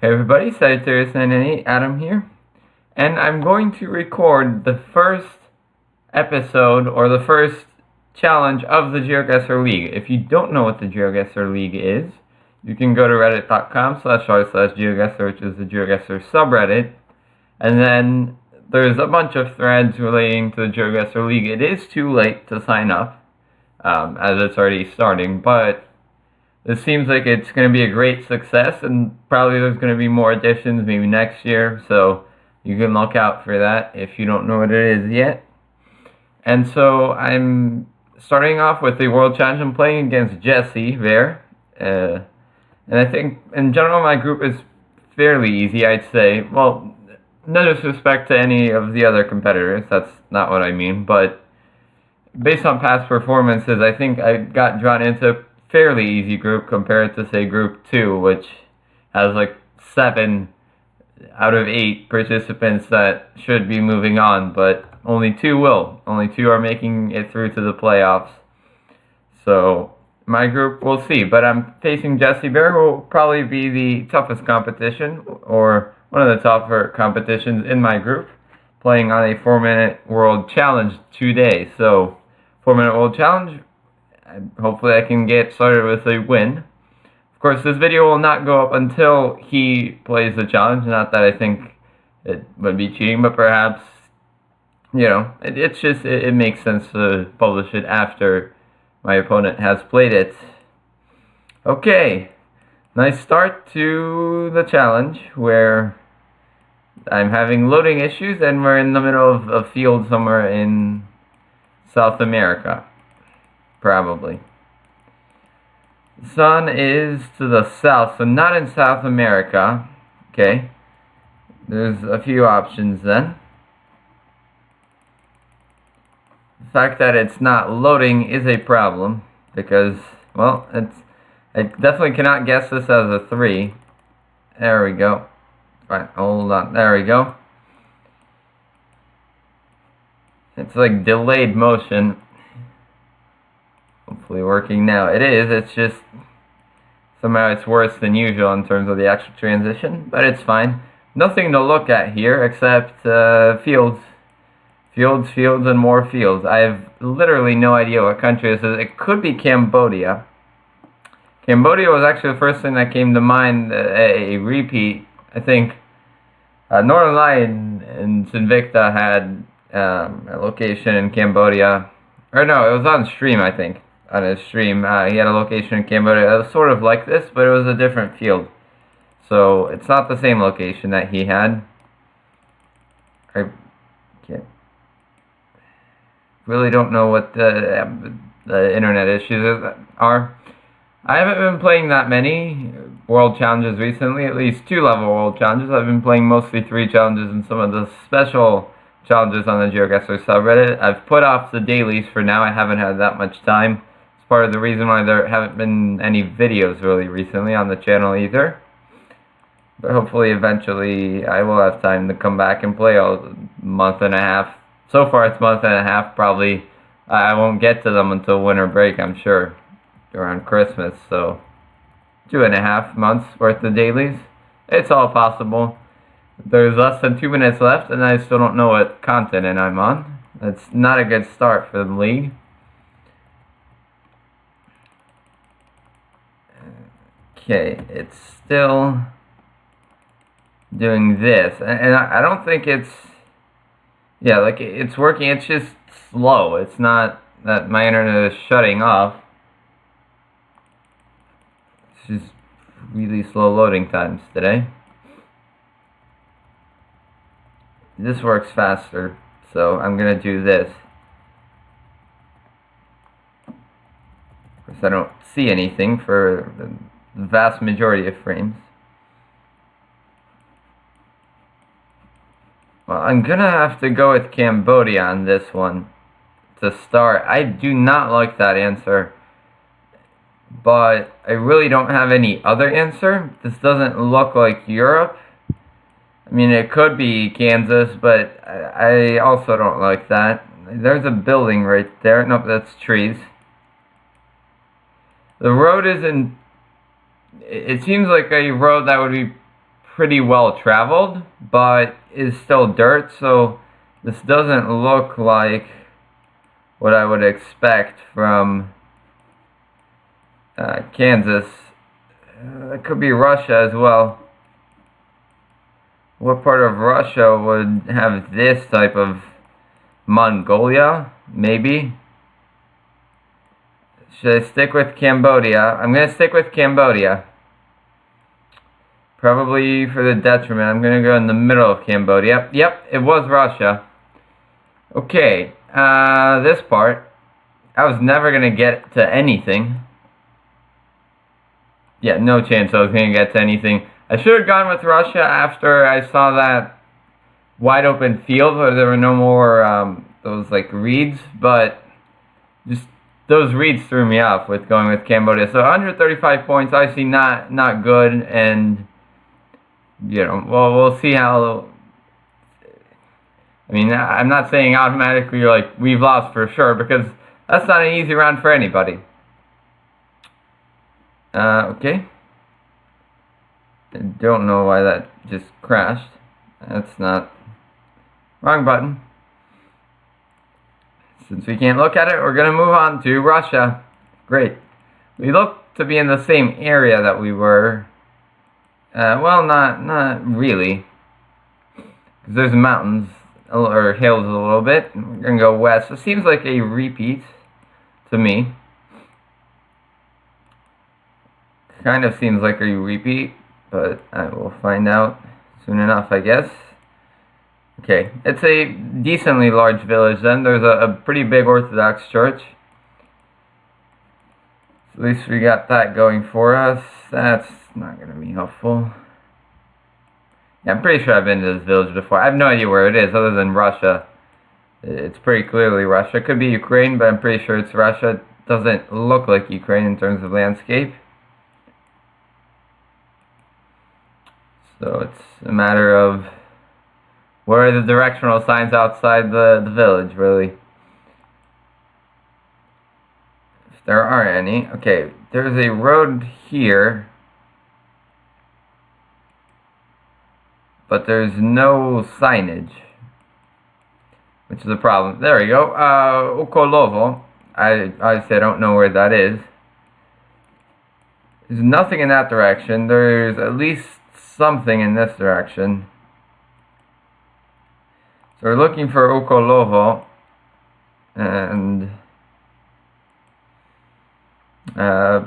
Hey everybody, Sagittarius998, Adam here, and I'm going to record the first episode, or the first challenge of the Geoguessr League. If you don't know what the Geoguessr League is, you can go to reddit.com/r/Geoguessr, which is the Geoguessr subreddit, and then there's a bunch of threads relating to the Geoguessr League. It is too late to sign up, as it's already starting, but this seems like it's going to be a great success, and probably there's going to be more additions maybe next year, so you can look out for that if you don't know what it is yet. And so I'm starting off with the World Challenge. I'm playing against Jesse there, and I think in general my group is fairly easy, I'd say. Well, no disrespect to any of the other competitors, that's not what I mean, but based on past performances, I think I got drawn into a fairly easy group compared to, say, Group 2, which has like 7 out of 8 participants that should be moving on, but only 2 will. Only 2 are making it through to the playoffs. So my group, we'll see. But I'm facing Jesse Bear, who will probably be the toughest competition, or one of the tougher competitions in my group, playing on a 4-minute World Challenge today. So 4-minute World Challenge, hopefully I can get started with a win. Of course, this video will not go up until he plays the challenge. Not that I think it would be cheating, but perhaps, you know, it makes sense to publish it after my opponent has played it. Okay, nice start to the challenge, where I'm having loading issues and we're in the middle of a field somewhere in South America. Probably. The sun is to the south, so not in South America. Okay. There's a few options then. The fact that it's not loading is a problem, because, well, I definitely cannot guess this as a 3. There we go. Right, hold on. There we go. It's like delayed motion. Hopefully working now. It is, it's just somehow it's worse than usual in terms of the actual transition, but it's fine. Nothing to look at here except fields. Fields, and more fields. I have literally no idea what country this is. It could be Cambodia. Cambodia was actually the first thing that came to mind, a repeat. I think Northern Lion and Sinvicta had a location in Cambodia. Or no, it was on stream, I think. On his stream, he had a location in Cambodia. It was sort of like this, but it was a different field. So it's not the same location that he had. I really don't know what the internet issues are. I haven't been playing that many World Challenges recently, at least 2-level World Challenges. I've been playing mostly 3 challenges and some of the special challenges on the Geoguessr subreddit. I've put off the dailies for now. I haven't had that much time. It's part of the reason why there haven't been any videos really recently on the channel either. But hopefully eventually I will have time to come back and play a month and a half. So far it's a month and a half. Probably I won't get to them until winter break, I'm sure, around Christmas. So 2.5 months worth of dailies. It's all possible. There's less than 2 minutes left, and I still don't know what continent I'm on. That's not a good start for the league. Okay, it's still doing this, and I don't think it's, yeah, like it's working. It's just slow. It's not that my internet is shutting off. It's just really slow loading times today. This works faster, so I'm gonna do this. Of course, I don't see anything for the vast majority of frames. Well, I'm gonna have to go with Cambodia on this one to start. I do not like that answer, but I really don't have any other answer. This doesn't look like Europe. I mean, it could be Kansas, but I also don't like that. There's a building right there. Nope, that's trees. The road is in... It seems like a road that would be pretty well traveled, but is still dirt, so this doesn't look like what I would expect from Kansas. It could be Russia as well. What part of Russia would have this type of Mongolia? Maybe. Should I stick with Cambodia? I'm going to stick with Cambodia. Probably for the detriment. I'm going to go in the middle of Cambodia. Yep, it was Russia. Okay, this part. I was never going to get to anything. Yeah, no chance I was going to get to anything. I should have gone with Russia after I saw that wide open field where there were no more those like reeds, but just those reeds threw me off with going with Cambodia. So 135 points, obviously not good, and you know, well, we'll see how. I mean, I'm not saying automatically like we've lost for sure, because that's not an easy round for anybody. Okay. I don't know why that just crashed. That's not... Wrong button. Since we can't look at it, we're going to move on to Russia. Great. We look to be in the same area that we were. Well, not really. Because there's mountains, or hills a little bit. We're going to go west. It seems like a repeat to me. Kind of seems like a repeat, but I will find out soon enough, I guess. Okay, it's a decently large village then. There's a pretty big Orthodox church. At least we got that going for us. That's not going to be helpful. Yeah, I'm pretty sure I've been to this village before. I have no idea where it is other than Russia. It's pretty clearly Russia. It could be Ukraine, but I'm pretty sure it's Russia. It doesn't look like Ukraine in terms of landscape. So it's a matter of where are the directional signs outside the village, really. If there are any. Okay, there's a road here, but there's no signage, which is a problem. There we go. Ukolovo. Obviously I don't know where that is. There's nothing in that direction. There's at least something in this direction. So we're looking for Ukolovo, and I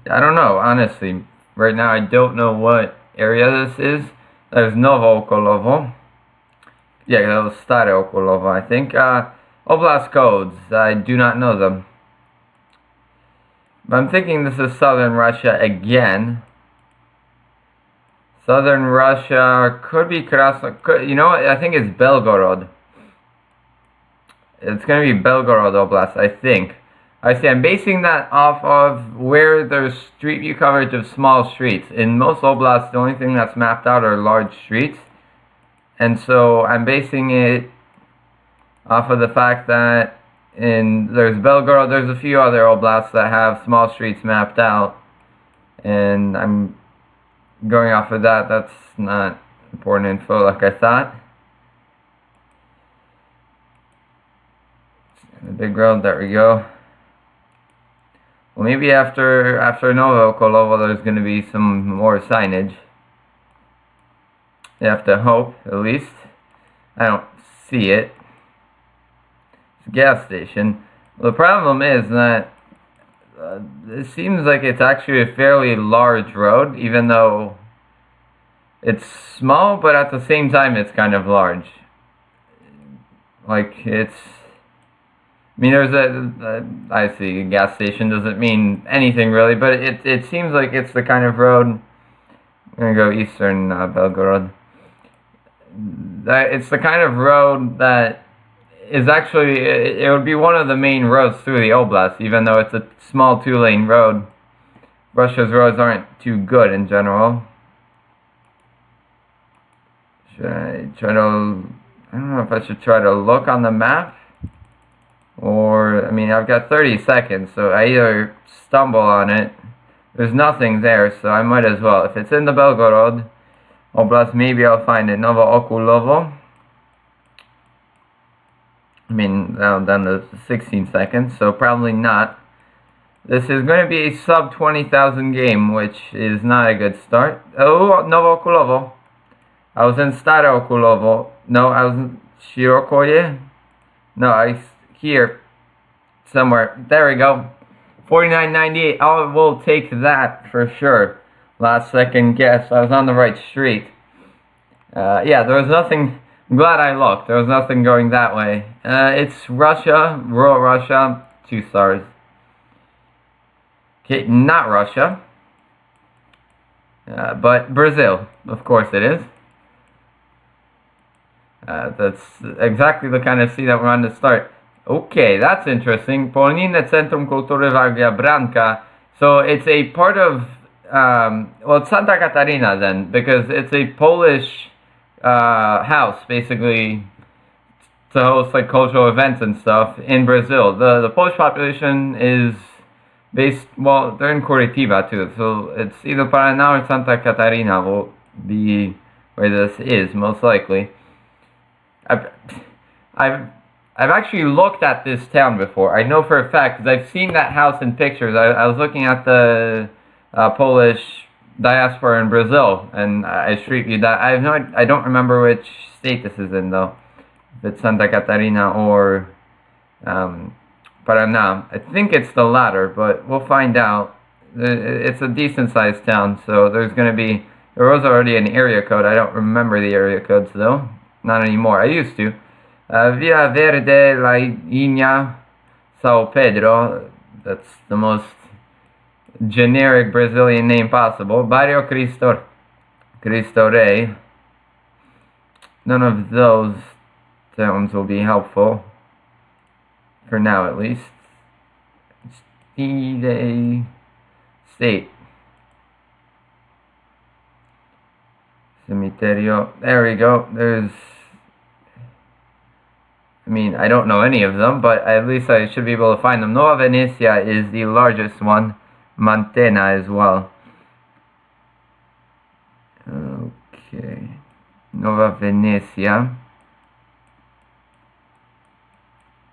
don't know, honestly. Right now I don't know what area this is. There's Novo Ukolovo. Yeah, that was Stare Ukolovo, I think. Oblast codes, I do not know them. But I'm thinking this is southern Russia again. Southern Russia could be Krasno. You know what? I think it's Belgorod. It's going to be Belgorod Oblast, I think. I see. I'm basing that off of where there's street view coverage of small streets. In most oblasts, the only thing that's mapped out are large streets. And so I'm basing it off of the fact that there's Belgorod, there's a few other oblasts that have small streets mapped out. And I'm going off of that. That's not important info like I thought. The big road, there we go. Well, maybe after Novo Ukolovo there's going to be some more signage. You have to hope, at least. I don't see it. It's a gas station. Well, the problem is that it seems like it's actually a fairly large road, even though it's small, but at the same time it's kind of large. Like, it's... I mean, there's I see, a gas station doesn't mean anything really, but it seems like it's the kind of road... I'm going to go eastern Belgorod. It's the kind of road that is actually, it would be one of the main roads through the Oblast, even though it's a small two-lane road. Russia's roads aren't too good in general. Should I try to, I don't know if I should try to look on the map, or, I mean, I've got 30 seconds, so I either stumble on it, there's nothing there, so I might as well. If it's in the Belgorod, Oblast, maybe I'll find it. Novo Okulovo. I mean, down to 16 seconds, so probably not. This is going to be a sub 20,000 game, which is not a good start. Oh, Novo Okulovo. I was in Stare Okulovo. No, I was in Shirokoye. No, here. Somewhere. There we go. 49.98. I will take that for sure. Last second guess. I was on the right street. Yeah, there was nothing. I'm glad I looked. There was nothing going that way. It's Russia. Rural Russia. 2 stars. Okay, not Russia. But Brazil. Of course it is. That's exactly the kind of sea that we're on to start. Okay, that's interesting. Polnine Centrum Kultury Varga Branca. So it's a part of, well, it's Santa Catarina then, because it's a Polish house, basically, to host like cultural events and stuff in Brazil. The Polish population is based, well, they're in Curitiba too, so it's either Paraná or Santa Catarina will be where this is, most likely. I've actually looked at this town before. I know for a fact, because I've seen that house in pictures. I was looking at the Polish diaspora in Brazil, and I street viewed that. I don't remember which state this is in, though. If it's Santa Catarina or Paraná. I think it's the latter, but we'll find out. It's a decent-sized town, so there was already an area code. I don't remember the area codes, though. Not anymore. I used to. Villa Verde, La Iña, Sao Pedro. That's the most generic Brazilian name possible. Barrio Cristo Rei. None of those towns will be helpful. For now, at least. State. Cemiterio. There we go. I mean, I don't know any of them, but at least I should be able to find them. Nova Venecia is the largest one. Mantena as well. Okay. Nova Venecia.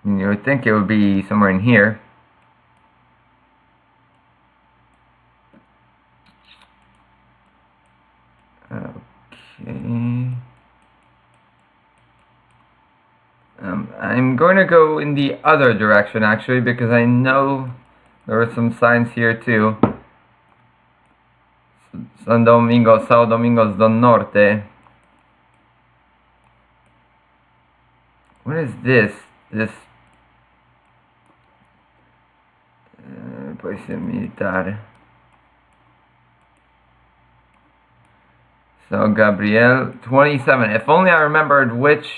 You would think it would be somewhere in here. Okay. I'm going to go in the other direction, actually, because I know there were some signs here, too. San Domingo, Sao Domingos do Norte. What is this? Paese Militare. So, Gabriel, 27. If only I remembered which...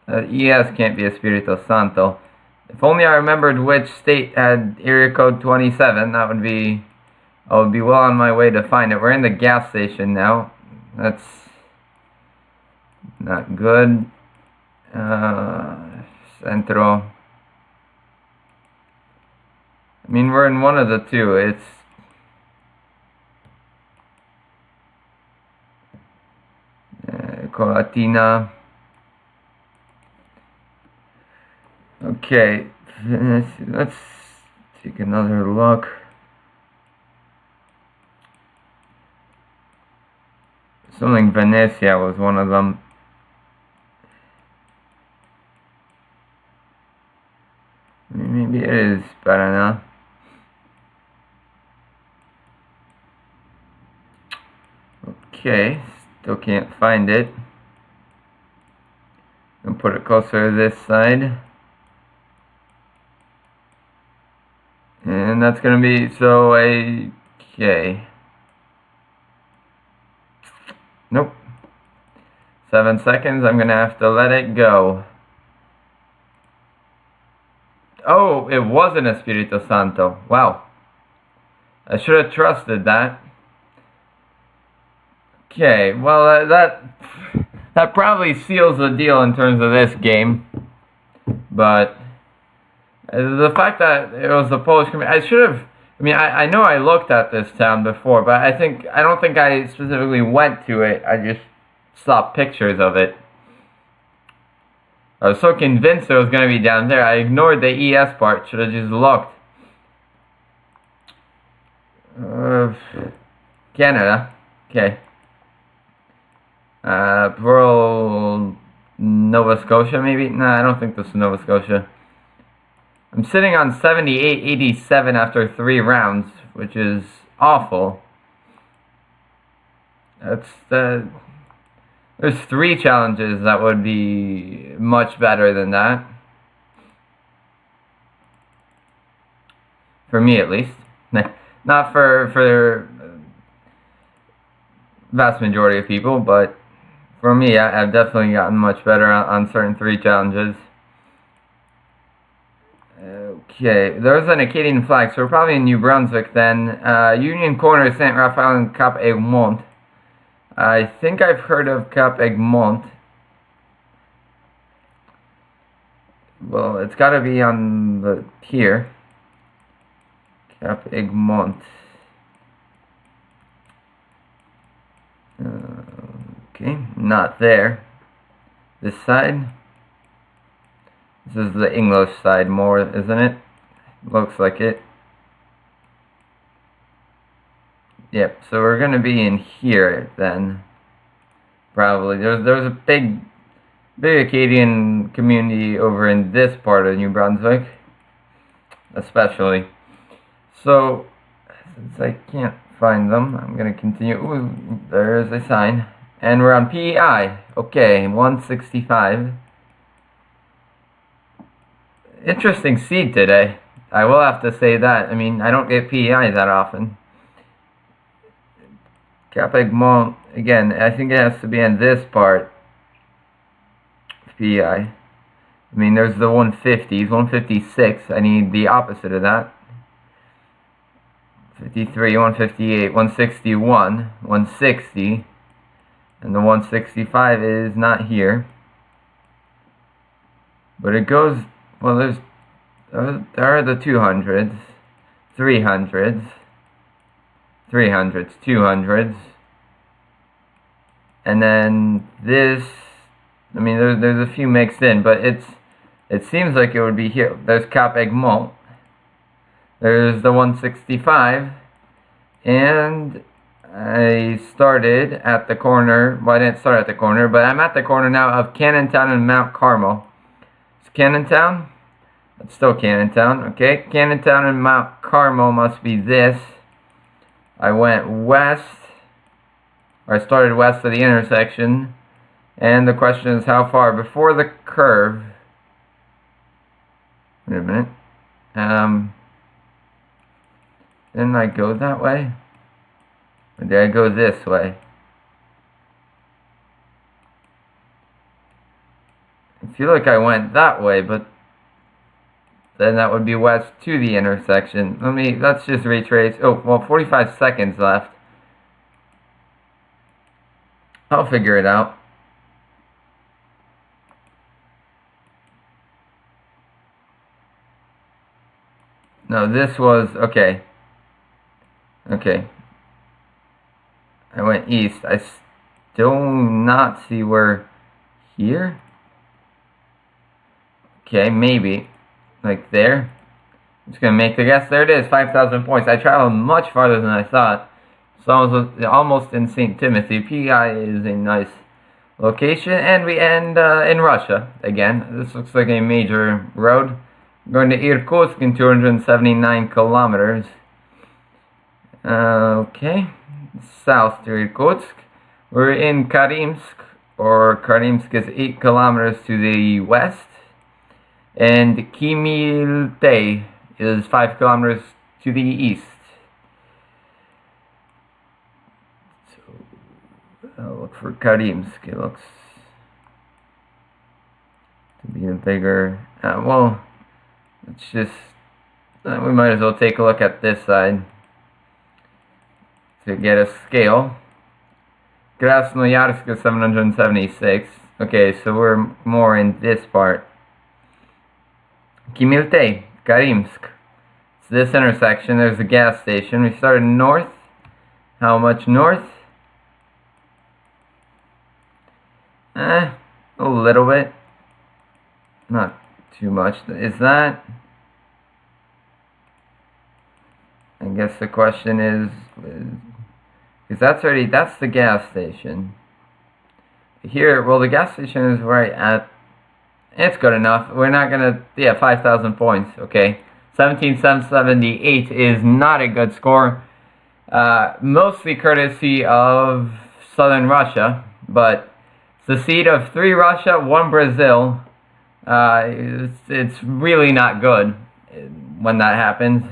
ES can't be Espirito Santo. If only I remembered which state had area code 27, I would be well on my way to find it. We're in the gas station now. That's not good. Centro. I mean, we're in one of the two. It's Colatina. Okay, let's take another look. Something Venecia was one of them. Maybe it is Paraná. Okay, still can't find it. I'll put it closer to this side. And that's gonna be, so, okay. Nope. 7 seconds, I'm gonna have to let it go. Oh, it wasn't Espirito Santo. Wow. I should have trusted that. Okay, well, that probably seals the deal in terms of this game. But the fact that it was the Polish community, I mean, I know I looked at this town before, but I don't think I specifically went to it. I just saw pictures of it. I was so convinced it was going to be down there. I ignored the ES part. Should have just looked. Canada. Okay. Rural Nova Scotia, maybe? No, I don't think this is Nova Scotia. I'm sitting on 78-87 after 3 rounds, which is awful. There's 3 challenges that would be much better than that. For me, at least. Not for vast majority of people, but for me, I've definitely gotten much better on certain 3 challenges. Okay, there's an Acadian flag, so we're probably in New Brunswick then. Union Corner, St. Raphael, and Cap Egmont. I think I've heard of Cap Egmont. Well, it's got to be on the here. Cap Egmont. Okay, not there. This side. This is the English side more, isn't it? Looks like it. Yep, so we're gonna be in here then. Probably. There's a big Acadian community over in this part of New Brunswick. Especially. So since I can't find them, I'm gonna continue. Ooh, there's a sign. And we're on PEI. Okay, 165. Interesting seed today. I will have to say that. I mean, I don't get PEI that often. Cap Egmont, again, I think it has to be on this part. PEI. I mean, there's the 150s, 156. I need the opposite of that. 53, 158, 161, 160. And the 165 is not here. But it goes, well, there are the 200s, 300s, 300s, 200s. And then this, I mean, there's a few mixed in, but it seems like it would be here. There's Cap Egmont. There's the 165. And I started at the corner, well, I didn't start at the corner, but I'm at the corner now of Cannontown and Mount Carmel. It's Cannontown? It's still Cannontown, okay. Cannontown and Mount Carmel must be this. I went west, or I started west of the intersection, and the question is how far before the curve. Wait a minute. Didn't I go that way? Or did I go this way? I feel like I went that way, but then that would be west to the intersection. Let's just retrace. Oh, well, 45 seconds left. I'll figure it out. No, this was, okay. Okay. I went east. I still not see where here. Okay, maybe. Like there. I'm just gonna make the guess. There it is, 5,000 points. I traveled much farther than I thought. So I was almost in St. Timothy. PEI is a nice location. And we end in Russia again. This looks like a major road. I'm going to Irkutsk in 279 kilometers. Okay. South to Irkutsk. We're in Karimsk, or Karimsk is 8 kilometers to the west. And Kimiltei is 5 kilometers to the east. So, I'll look for Karimsk. It looks to be a bigger, well, it's just, we might as well take a look at this side to get a scale. Krasnoyarsk is 776. Okay, so we're more in this part. Kimiltei, Karimsk, this intersection. There's a gas station. We started north. How much north? A little bit. Not too much. Is that? I guess the question is, because that's the gas station. Here, well, the gas station is right at, it's good enough. We're not gonna, yeah, 5,000 points, okay. 17,778 is not a good score. Mostly courtesy of southern Russia, but it's the seed of 3 Russia, 1 Brazil. It's really not good when that happens.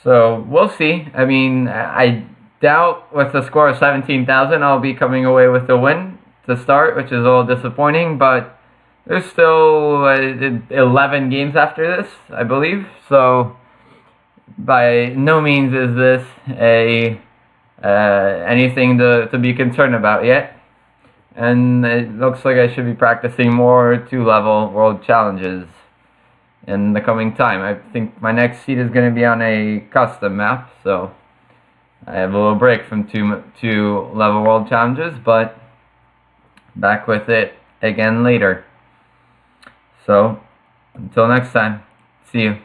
So we'll see. I mean, I doubt with the score of 17,000 I'll be coming away with the win to start, which is a little disappointing, but there's still 11 games after this, I believe. So by no means is this anything to be concerned about yet. And it looks like I should be practicing more 2-level world challenges in the coming time. I think my next seed is going to be on a custom map, so I have a little break from 2-level world challenges, but back with it again later. So until next time, see you.